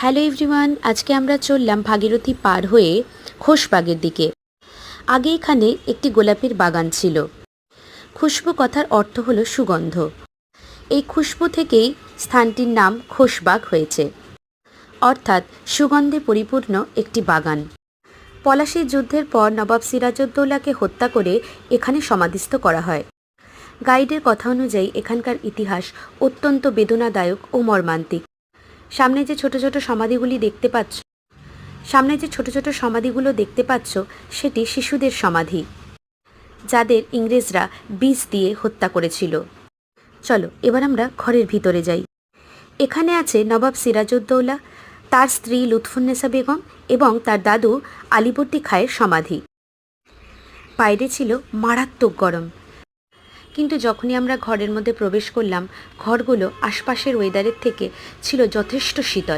Hello everyone, আজকে আমরা চললাম ভাগীরথী পার হয়ে খোশবাগের দিকে। আগে এখানে একটি গোলাপের বাগান ছিল। খুশবু কথার অর্থ হলো সুগন্ধ। এই খুশবু থেকেই স্থানটির নাম খোশবাগ হয়েছে, অর্থাৎ সুগন্ধে পরিপূর্ণ একটি বাগান। পলাশীর যুদ্ধের পর নবাব সিরাজউদ্দৌলাকে হত্যা করে এখানে সমাধিস্থ করা হয়। গাইডের কথা অনুযায়ী এখানকার ইতিহাস অত্যন্ত বেদনাদায়ক ও মর্মান্তিক। সামনে যে ছোট ছোট সমাধিগুলো দেখতে পাচ্ছ সেটি শিশুদের সমাধি, যাদের ইংরেজরা বিষ দিয়ে হত্যা করেছিল। চলো এবার আমরা ঘরের ভিতরে যাই। এখানে আছে নবাব সিরাজউদ্দৌলা, তার স্ত্রী লুৎফুন্নেসা বেগম এবং তার দাদু আলীবর্দী খাঁয়ের সমাধি। বাইরে ছিল মারাত্মক গরম, কিন্তু যখনই আমরা ঘরের মধ্যে প্রবেশ করলাম, ঘরগুলো আশপাশের ওয়েদারের থেকে ছিল যথেষ্ট শীতল।